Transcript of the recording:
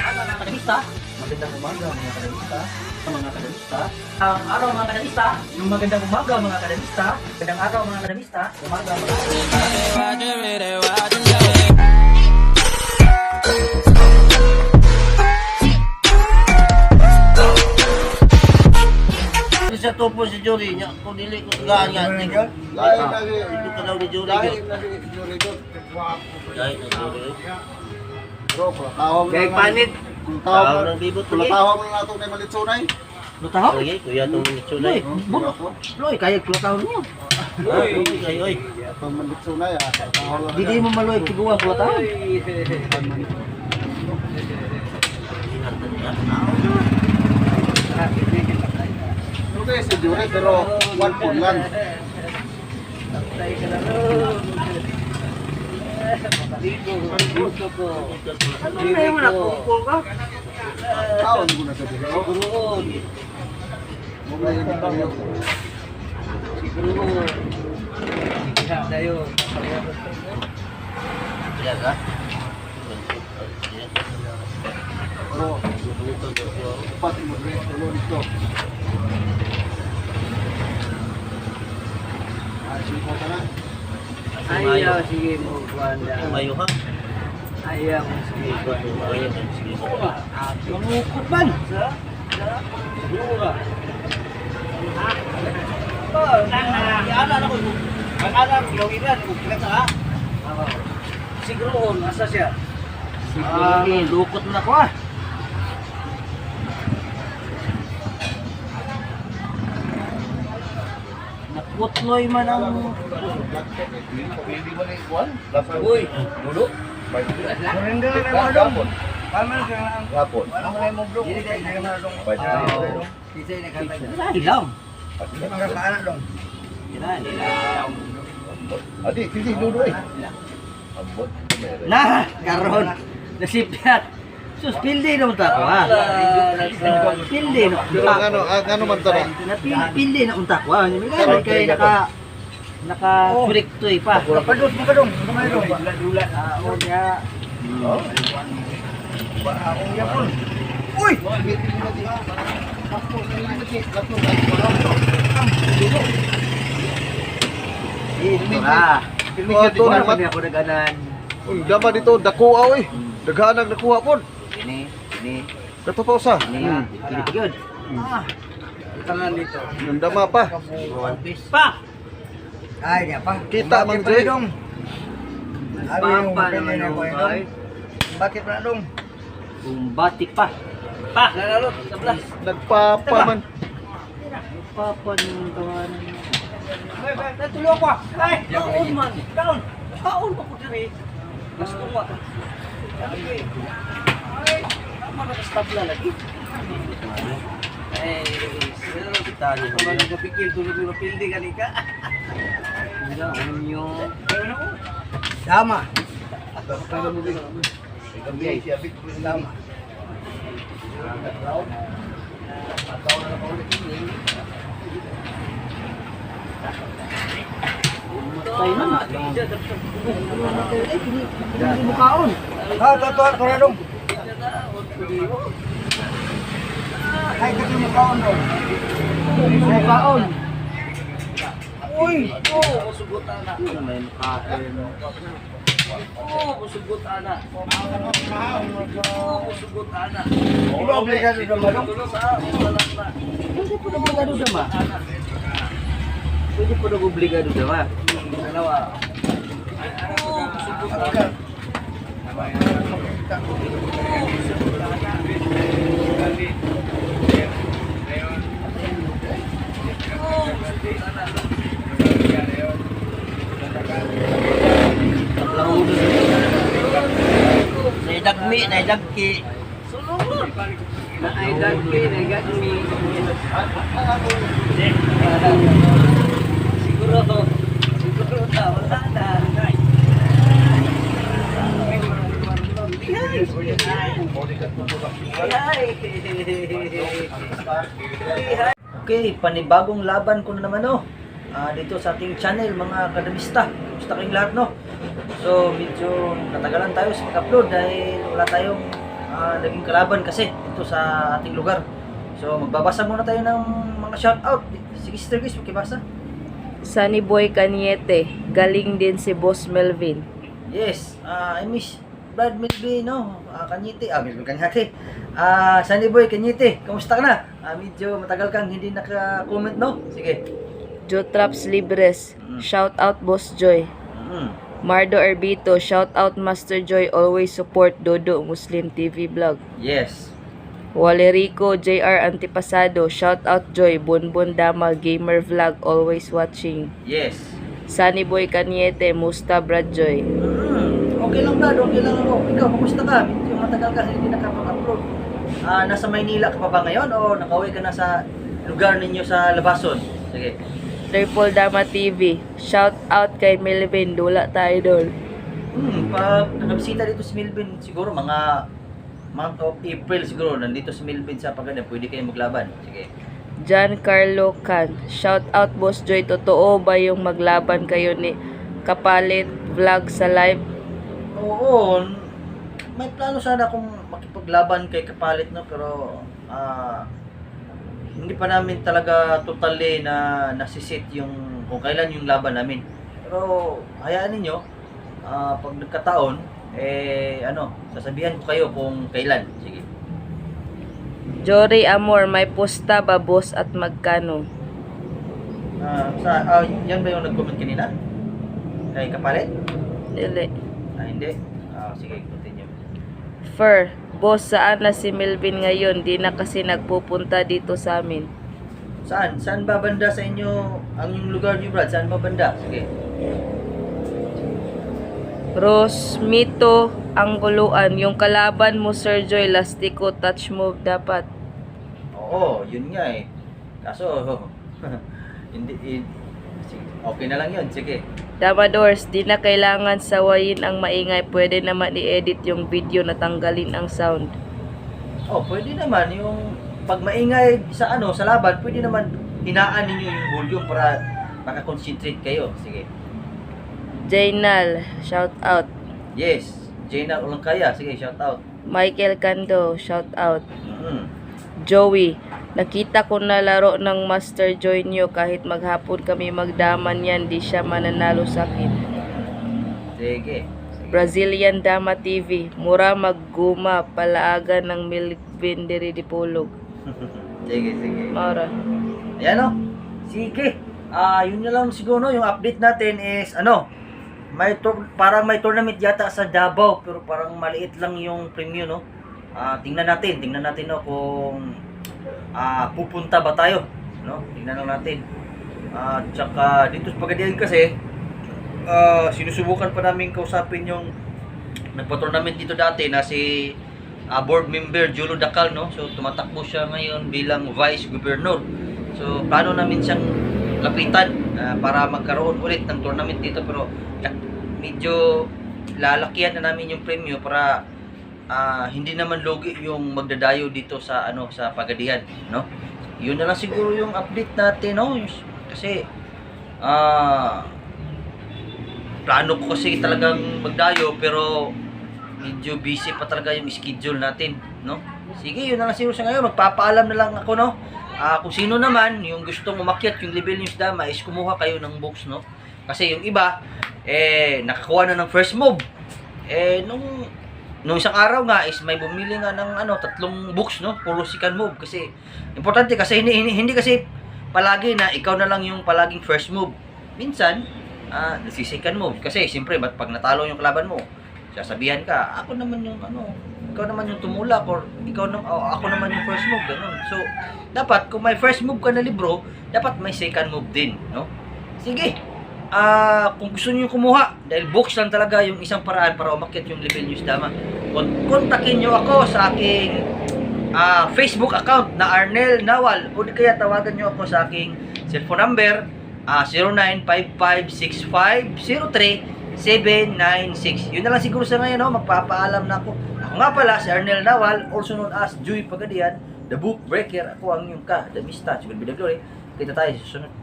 Kadamista, magandang umaga mga kadamista. Mga kadamista. Ang araw mga kadamista, yung magandang umaga mga kadamista. Magandang araw mga kadamista. Umaga mga kadamista. Sa topo si Jory niya, kung dili ko gaan nga. Lain lagi. Ito ka daw ni Jory. Lain lagi Jory doon. Lain na Jory. Bro, tawag Kaya panit. Tawag ng bibot. Tawag mo na nato na malitsunay. Lutahaw? Sige, kuya itong mitsunay. Loy, kaya lutahaw niyo. Oy, oy. Itong malitsunay ah. Tawag Di mo maloy tiguwa lutahaw. Okay, si Jory pero 1 pound lang. Ano na yung nakukul ka? Tawag mo na sa dito. Muna yung tayo. Yan ka? Bro, pati mo rin tulo dito. Simpo ka na. Ayaw, sige mo, Tumayo ha? Ayaw, sige. Tumayo ha? Sige. Mangukot man. Siguro, nasa siya? Lukot na ko ah. Nakutloy man ang... Uy, dulo. Hilaw. Adi, hindi dulo eh. Nah, karon. Nasipyat. Sus, pildi na unta ko ha. Pildi na unta ko. Ano man to na? Pildi na unta ko ha. May kay naka-suriktoy pa. Padot mo ka dong. Dula-dula. O niya. Uy! Ito ha. Ito Wala naman. kami ako naganan. Dama dito, dakuha oy. Daghanag nakuha po. Ini. Kato pa usa. Ini pa yun. Tangan dito. Yung dama pa. One piece. Pa! Ay, niya pa. Kita mang Jay. Abi yung Papa pili naman na ko yung ay. Bakit na dong? Batik pa. Pa! Lalalo, tablas. Nagpapa man. Papa ng tawanan. Natulo ko. Ay, kaon man. Kaon. Kaon pa ko diri. Gusto mo. Ay, tama na sa tabla lagi. Ay, sino kita niyo? Kung ano kapikil, tulog-tulog pildi ka ni ka. Wala, ano nyo? Dama. Kaya mo din. Dama. Tayo na. Hindi mo kaon. Ha, tatuan ko na dong. Ay, kasi mo kaon dong. Hindi mo kaon. Uy! Oh, musugutan na. May kain. Oh, musugutan na. Oh, musugutan na. Iba obligado na ba dong? Tulo sa usalan na. Pwede po na obligado dama. Pwede po na obligado dama. Dalawa. Oh, musugutan na. Naidagmi, naidagki. Sulong. Naidagmi, naidagmi. Siguro na, wala na. Okay, panibagong laban ko na naman dito sa ating channel mga kadamista. Gusto kayong lahat no. So medyo natagalan tayo sa pag-upload dahil wala tayong naging kalaban kasi ito sa ating lugar. So magbabasa muna tayo ng mga shoutout. Sige Sister Grace, makibasa. Sunny Boy Caniete, galing din si Boss Melvin. Yes, I miss Brad Melvin, no? Kanyite, Melvin Kanyate. Sunny Boy Kanyite, kamusta ka na? Medyo matagal kang hindi naka-comment, no? Sige. Jotraps Libres, shout out Boss Joy. Mm. Mardo Arbito, shout out Master Joy, always support Dodo Muslim TV Vlog. Yes. Walerico JR Antipasado, shout out Joy, Bonbon Dama Gamer Vlog, always watching. Yes. Sunny Boy Caniete, Musta Brad Joy. Okay lang Brad, okay lang ako. Ikaw, kamusta ka? Medyo matagal ka hindi nakapag-upload. Nasa Maynila ka pa ba ngayon o nakauwi ka na sa lugar ninyo sa Labason? Sige. Triple Dama TV, shout out kay Melvin, dula tayo doon. Pag nakabisita dito si Melvin, siguro mga month of April siguro, nandito si Melvin sa Pagana, pwede kayo maglaban. Sige. Giancarlo Can, shout out Boss Joy, totoo ba yung maglaban kayo ni Kapalit Vlog sa live? Oo, may plano sana akong makipaglaban kay Kapalit, no, pero hindi pa namin talaga totally na nasisit yung kung kailan yung laban namin. Pero hayaan ninyo, pag nagkataon, sasabihan ko kayo kung kailan. Sige. Jory Amor, may posta ba boss at magkano? Yan ba yung nag-comment kanina? Kay Kapalit? Dili. Hindi. Sige, continue. Fur, boss, saan na si Melvin ngayon? Di na kasi nagpupunta dito sa amin. Saan? Saan ba banda sa inyo ang yung lugar niyo, Brad? Saan ba banda? Sige. Rosmito Angguluan, yung kalaban mo Sir Joy, lastiko, touch move dapat. Oo, yun nga eh. Kaso, sige, okay na lang yun. Sige. Damadors, di na kailangan sawayin ang maingay. Pwede naman i-edit yung video na tanggalin ang sound. Pwede naman. Yung pag maingay sa sa laban, pwede naman hinaan ninyo yung volume para makakonsentrate kayo. Sige. Jainal, shout out. Yes. Jaina Ulangkaya. Sige, shout out. Michael Cando, shout out. Mm-hmm. Joey, nakita ko na laro ng Master Joy nyo. Kahit maghapon kami magdaman yan, di siya mananalo sa akin. Sige. Brazilian Dama TV, mura magguma, palaagan ng Melvin diri di Pulog. Sige, sige. Mara. Ayan o. Sige. Yun na lang siguro, no? Yung update natin is, parang may tournament yata sa Davao, pero parang maliit lang yung premium, no? Tingnan natin, no, kung pupunta ba tayo, no? Tingnan lang natin. Tsaka dito sa Pagadian kasi, sinusubukan pa namin kausapin yung nagpa-tournament dito dati na si board member Julo Dacal, no? So tumatakbo siya ngayon bilang vice governor. So plano namin siyang lapitan para magkaroon ulit ng tournament dito, pero medyo lalakihan na namin yung premyo para hindi naman logi yung magdadayo dito sa sa Pagadian, no? Yun na lang siguro yung update natin, no? Kasi plano ko kasi talagang magdayo, pero medyo busy pa talaga yung schedule natin, no? Sige, yun na lang siguro sa ngayon. Magpapaalam na lang ako, no? Kung sino naman yung gustong umakyat yung level news dama is kumuha kayo ng books, no? Kasi yung iba nakakuha na ng first move. Nung isang araw nga is may bumili nga ng 3 books, no? Puro second move kasi importante kasi hindi kasi palagi na ikaw na lang yung palaging first move. Minsan second move kasi siyempre pag natalo yung kalaban mo, sasabihan ka, ako naman yung ikaw naman yung tumulak, or ako naman yung first move, ganun. So dapat kung may first move ka na libro, dapat may second move din, no? Sige. Kung gusto niyo kumuha, dahil books lang talaga yung isang paraan para umakyat yung level news dama, kontakin niyo ako sa aking Facebook account na Arnel Nawal, o di kaya tawagan niyo ako sa aking cellphone number 09556503-796. Yun na lang siguro sa ngayon, no? Magpapaalam na ako. Ako nga pala si Arnel Nawal, also known as Joy Pagadian, the book breaker. Ako ang inyong the Mista. Siguro be the glory. Kita tayo sa susunod.